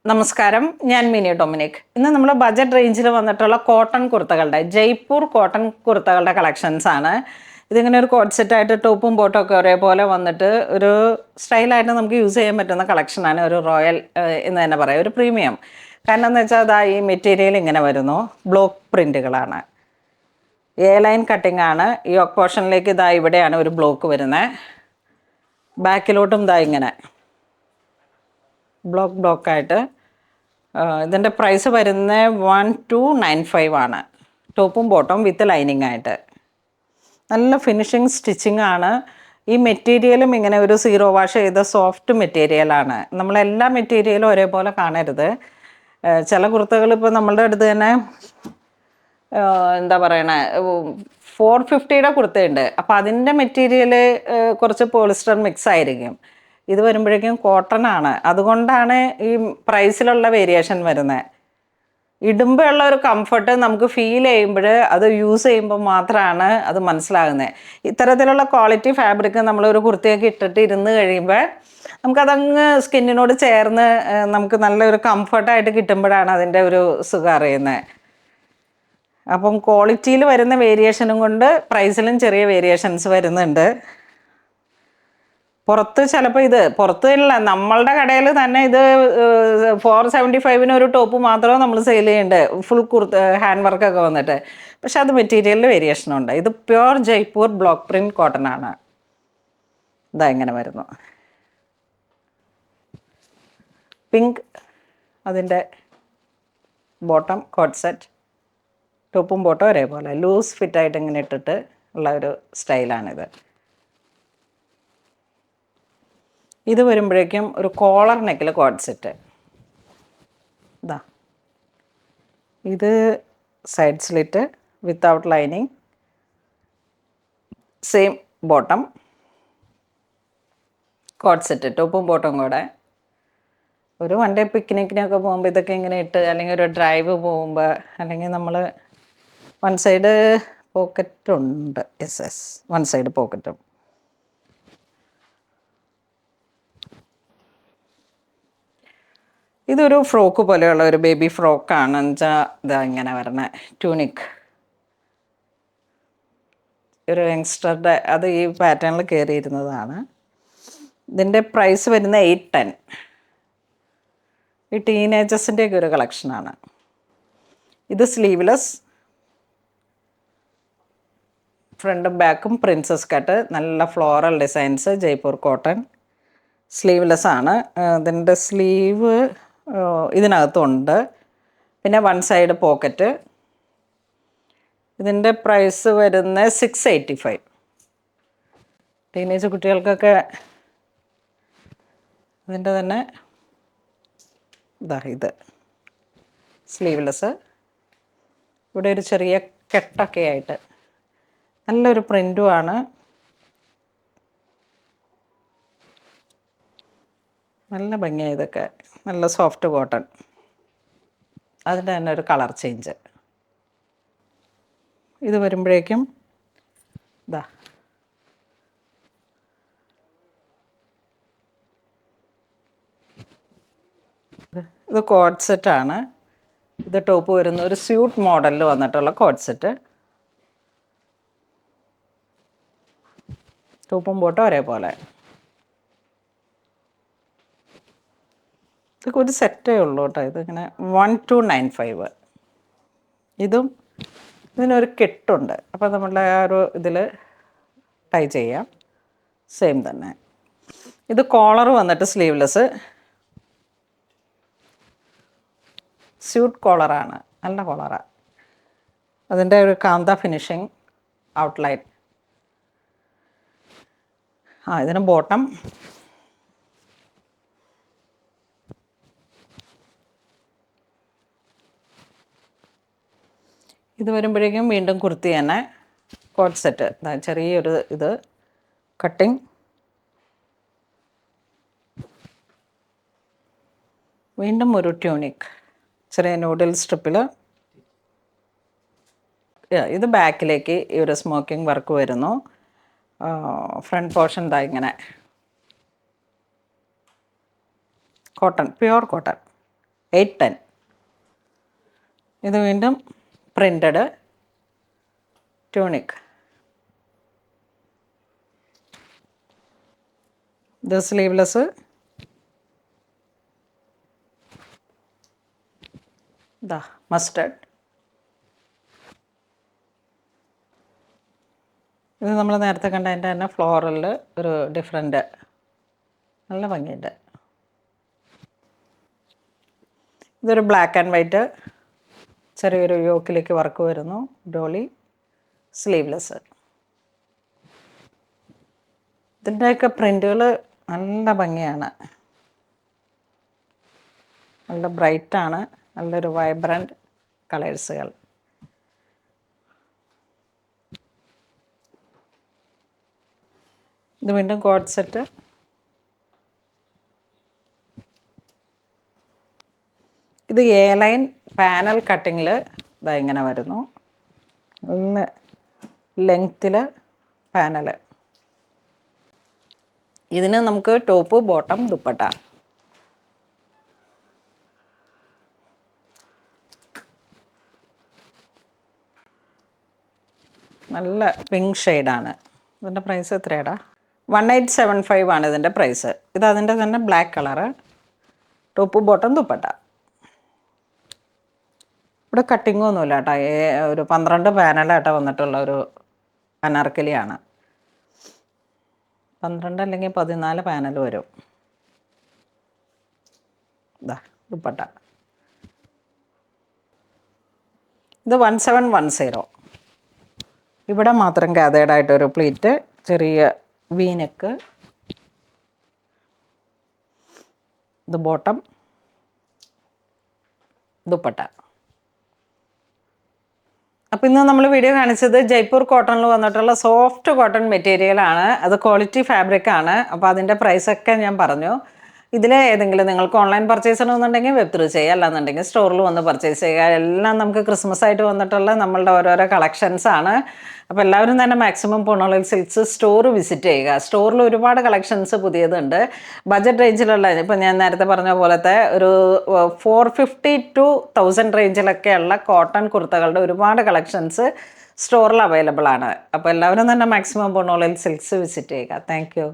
നമസ്കാരം, ഞാൻ mini Dominic. ഇന്ന് നമ്മൾ ബജറ്റ് റേഞ്ചിൽ വന്നിട്ടുള്ള കോട്ടൺ കുർത്തകളുടെ ജയ്പൂർ കോട്ടൺ കുർത്തകളുടെ കളക്ഷൻസ് ആണ്. ഇതിങ്ങനെ ഒരു കോട്ട് സെറ്റായിട്ട് ടോപ്പും ബോട്ടും ഒക്കെ ഒരേപോലെ വന്നിട്ട് ഒരു സ്റ്റൈലായിട്ട് നമുക്ക് യൂസ് ചെയ്യാൻ പറ്റുന്ന കളക്ഷനാണ്. ഒരു റോയൽ എന്ന് തന്നെ പറയാം, ഒരു പ്രീമിയം. കാരണം എന്ന് വെച്ചാൽ അതാ ഈ മെറ്റീരിയൽ ഇങ്ങനെ വരുന്നു, ബ്ലോക്ക് പ്രിൻറ്റുകളാണ്, എ ലൈൻ കട്ടിംഗ് ആണ്. ഈ യോക്ക് പോർഷനിലേക്ക് ഇതാ ഇവിടെയാണ് ഒരു ബ്ലോക്ക് വരുന്നത്. ബാക്കിലോട്ടും ഇതാ ഇങ്ങനെ ബ്ലോക്കായിട്ട്. ഇതിൻ്റെ പ്രൈസ് വരുന്നത് 1295 ആണ്. ടോപ്പും ബോട്ടും വിത്ത് ലൈനിങ് ആയിട്ട്. നല്ല ഫിനിഷിങ് സ്റ്റിച്ചിങ് ആണ്. ഈ മെറ്റീരിയലും ഇങ്ങനെ ഒരു സീറോ വാഷ് ചെയ്ത സോഫ്റ്റ് മെറ്റീരിയലാണ്. നമ്മളെല്ലാ മെറ്റീരിയലും ഒരേപോലെ കാണരുത്. ചില കുർത്തകൾ ഇപ്പോൾ നമ്മളുടെ അടുത്ത് തന്നെ എന്താ പറയണേ 450 കുർത്തയുണ്ട്. അപ്പോൾ അതിൻ്റെ മെറ്റീരിയൽ കുറച്ച് പോളിസ്റ്റർ മിക്സ് ആയിരിക്കും. ഇത് വരുമ്പോഴേക്കും കോട്ടൺ ആണ്. അതുകൊണ്ടാണ് ഈ പ്രൈസിലുള്ള വേരിയേഷൻ വരുന്നത്. ഇടുമ്പോൾ ഉള്ള ഒരു കംഫർട്ട് നമുക്ക് ഫീൽ ചെയ്യുമ്പോൾ, അത് യൂസ് ചെയ്യുമ്പോൾ മാത്രമാണ് അത് മനസ്സിലാകുന്നത്. ഇത്തരത്തിലുള്ള ക്വാളിറ്റി ഫാബ്രിക് നമ്മളൊരു കുർത്തിയൊക്കെ ഇട്ടിട്ട് ഇരുന്ന് കഴിയുമ്പോൾ നമുക്കതങ്ങ് സ്കിന്നിനോട് ചേർന്ന് നമുക്ക് നല്ലൊരു കംഫർട്ടായിട്ട് കിട്ടുമ്പോഴാണ് അതിൻ്റെ ഒരു സുഖം അറിയുന്നത്. അപ്പം ക്വാളിറ്റിയിൽ വരുന്ന വേരിയേഷനും കൊണ്ട് പ്രൈസിലും ചെറിയ വേരിയേഷൻസ് വരുന്നുണ്ട്. പുറത്ത് ചിലപ്പോൾ ഇത് പുറത്തില്ല, നമ്മളുടെ കടയിൽ തന്നെ ഇത് 475 ഒരു ടോപ്പ് മാത്രമേ നമ്മൾ സെയിൽ ചെയ്യുന്നുണ്ട്, ഫുൾ ഹാൻഡ് വർക്കൊക്കെ വന്നിട്ട്. പക്ഷെ അത് മെറ്റീരിയലിൽ വേരിയേഷനുണ്ട്. ഇത് pure Jaipur block print cotton ആണ്. ഇതാ ഇങ്ങനെ വരുന്നു, പിങ്ക് അതിൻ്റെ ബോട്ടം കോട്ട് സെറ്റ്. ടോപ്പും ബോട്ടം ഒരേപോലെ ലൂസ് ഫിറ്റായിട്ട് ഇങ്ങനെ ഇട്ടിട്ട് ഉള്ള ഒരു സ്റ്റൈലാണിത്. ഇത് വരുമ്പോഴേക്കും ഒരു കോളർ നെക്കിൽ കോട്ട് സെറ്റ്. ഇതാ ഇത് side slit without lining, same bottom coat set, ടോപ്പും ബോട്ടും കൂടെ. ഒരു വൺ ഡേ പിക്നിക്കിനൊക്കെ പോകുമ്പോൾ ഇതൊക്കെ ഇങ്ങനെ ഇട്ട്, അല്ലെങ്കിൽ ഒരു ഡ്രൈവ് പോകുമ്പോൾ, അല്ലെങ്കിൽ നമ്മൾ വൺ സൈഡ് പോക്കറ്റുണ്ട്, വൺ സൈഡ് പോക്കറ്റും. ഇതൊരു ഫ്രോക്ക് പോലെയുള്ള ഒരു ബേബി ഫ്രോക്കാണ്. വെച്ചാൽ ഇതാ ഇങ്ങനെ വരണ ട്യൂണിക്, ഒരു യങ്സ്റ്ററുടെ അത് ഈ പാറ്റേണിൽ കയറിയിരുന്നതാണ്. ഇതിൻ്റെ പ്രൈസ് വരുന്നത് 810. ഈ ടീനേജേഴ്സിൻ്റെയൊക്കെ ഒരു കളക്ഷനാണ്. ഇത് സ്ലീവ്ലെസ്, ഫ്രണ്ടും ബാക്കും പ്രിൻസസ് കട്ട്, നല്ല floral designs, Jaipur cotton. Sleeveless ആണ്. ഇതിൻ്റെ സ്ലീവ് ഇതിനകത്തുണ്ട്. പിന്നെ വൺ സൈഡ് പോക്കറ്റ്. ഇതിൻ്റെ പ്രൈസ് വരുന്നത് 685. ടീനേജ് കുട്ടികൾക്കൊക്കെ ഇതിൻ്റെ തന്നെ ഇതാ ഇത് സ്ലീവ്ലെസ്. ഇവിടെ ഒരു ചെറിയ കെട്ടൊക്കെ ആയിട്ട് നല്ലൊരു പ്രിൻറ്റുമാണ്. നല്ല ഭംഗിയായി. ഇതൊക്കെ നല്ല സോഫ്റ്റ് കോട്ടൺ. അതിൻ്റെ തന്നെ ഒരു കളർ ചേഞ്ച്. ഇത് വരുമ്പോഴേക്കും ഇതാ ഇത് കോട്ട് സെറ്റാണ്. ഇത് ടോപ്പ് വരുന്ന ഒരു സ്യൂട്ട് മോഡലിൽ വന്നിട്ടുള്ള കോട്ട് സെറ്റ്. ടോപ്പും ബോട്ടും ഒരേപോലെ. ഇതൊക്കെ ഒരു സെറ്റേ ഉള്ളൂ കേട്ടോ. ഇതിങ്ങനെ 1295. ഇതും ഇതിനൊരു കെട്ടുണ്ട്, അപ്പോൾ നമ്മളുടെ ആ ഒരു ഇതിൽ ടൈ ചെയ്യാം. സെയിം തന്നെ. ഇത് കോളർ വന്നിട്ട് സ്ലീവ്ലെസ്, സ്യൂട്ട് കോളറാണ്, നല്ല കോളറാണ്. അതിൻ്റെ ഒരു കാന്ത ഫിനിഷിങ് ഔട്ട്ലൈൻ. ഇതിന് ബോട്ടം ഇത് വരുമ്പോഴേക്കും വീണ്ടും കുർത്തി തന്നെ കോട്ട് സെറ്റ്. ചെറിയൊരു ഇത് കട്ടിങ്, വീണ്ടും ഒരു ട്യൂണിക്, ചെറിയ നൂഡിൽ സ്ട്രിപ്പിൽ. ഇത് ബാക്കിലേക്ക് ഈ ഒരു സ്മോക്കിംഗ് വർക്ക് വരുന്നു. ഫ്രണ്ട് പോർഷൻ ഇതാ ഇങ്ങനെ കോട്ടൺ, പ്യുവർ കോട്ടൺ. 810. ഇത് വീണ്ടും പ്രിൻറ്റഡ് ട്യൂണിക്. ഇത് സ്ലീവ്ലെസ്. ഇതാ മസ്റ്റർഡ്. ഇത് നമ്മൾ നേരത്തെ കണ്ടതിൻ്റെ തന്നെ ഫ്ലോറലിൽ ഒരു ഡിഫറെൻറ്റ്, നല്ല ഭംഗിയുണ്ട്. ഇതൊരു ബ്ലാക്ക് ആൻഡ് വൈറ്റ്, ചെറിയൊരു യോക്കിലേക്ക് വർക്ക് വരുന്നു. ഡോളി സ്ലീവ്ലെസ്. ഇതിൻ്റെയൊക്കെ പ്രിൻറ്റുകൾ നല്ല ഭംഗിയാണ്, നല്ല ബ്രൈറ്റാണ്, നല്ലൊരു വൈബ്രൻറ്റ് കളേഴ്സുകൾ. ഇത് വീണ്ടും കോഡ് സെറ്റ്. ഇത് എ ലൈൻ പാനൽ കട്ടിങ്ങിൽ ഇതാ ഇങ്ങനെ വരുന്നു. നല്ല ലെങ്ത്തിൽ പാനൽ. ഇതിന് നമുക്ക് ടോപ്പ്, ബോട്ടം, ദുപ്പട്ട. നല്ല പിങ്ക് ഷെയ്ഡാണ്. ഇതിൻ്റെ പ്രൈസ് എത്രയാടാ? 1875 ആണ് ഇതിൻ്റെ പ്രൈസ്. ഇത് അതിൻ്റെ തന്നെ black colour, top, bottom, dupatta. ഇവിടെ കട്ടിങ്ങൊന്നുമില്ല കേട്ടോ. ഒരു 12 പാനലാട്ടോ വന്നിട്ടുള്ള ഒരു അനാർക്കലിയാണ്. 12 അല്ലെങ്കിൽ 14 പാനൽ വരും. ഇതാ ദുപ്പട്ട. ഇത് 1710. ഇവിടെ മാത്രം ഗാതേഡായിട്ടൊരു പ്ലീറ്റ്, ചെറിയ വീനെക്ക്. ഇത് ബോട്ടം, ദുപ്പട്ട. അപ്പോൾ ഇന്ന് നമ്മൾ വീഡിയോ കാണിച്ചത് ജയ്പൂർ കോട്ടണിൽ വന്നിട്ടുള്ള സോഫ്റ്റ് കോട്ടൺ മെറ്റീരിയലാണ്. അത് ക്വാളിറ്റി ഫാബ്രിക്കാണ്. അപ്പോൾ അതിൻ്റെ പ്രൈസൊക്കെ ഞാൻ പറഞ്ഞു. ഇതിൽ ഏതെങ്കിലും നിങ്ങൾക്ക് ഓൺലൈൻ പർച്ചേസ് ചെയ്യണമെന്നുണ്ടെങ്കിൽ വെബ് ത്രൂ ചെയ്യുക, അല്ലാന്നുണ്ടെങ്കിൽ സ്റ്റോറിൽ വന്ന് പർച്ചേസ് ചെയ്യുക. എല്ലാം നമുക്ക് ക്രിസ്മസ് ആയിട്ട് വന്നിട്ടുള്ള നമ്മളുടെ ഓരോരോ കളക്ഷൻസാണ്. അപ്പോൾ എല്ലാവരും തന്നെ മാക്സിമം പൂർണ്ണോളിൽ സിൽക്സ് സ്റ്റോർ വിസിറ്റ് ചെയ്യുക. സ്റ്റോറിൽ ഒരുപാട് കളക്ഷൻസ് പുതിയതുണ്ട്. ബഡ്ജറ്റ് റേഞ്ചിലുള്ള, ഇപ്പോൾ ഞാൻ നേരത്തെ പറഞ്ഞ പോലത്തെ ഒരു 450 to 1000 റേഞ്ചിലൊക്കെയുള്ള കോട്ടൺ കുർത്തകളുടെ ഒരുപാട് കളക്ഷൻസ് സ്റ്റോറിൽ അവൈലബിൾ ആണ്. അപ്പോൾ എല്ലാവരും തന്നെ മാക്സിമം പൂർണ്ണോളിൽ സിൽക്സ് വിസിറ്റ് ചെയ്യുക. Thank you.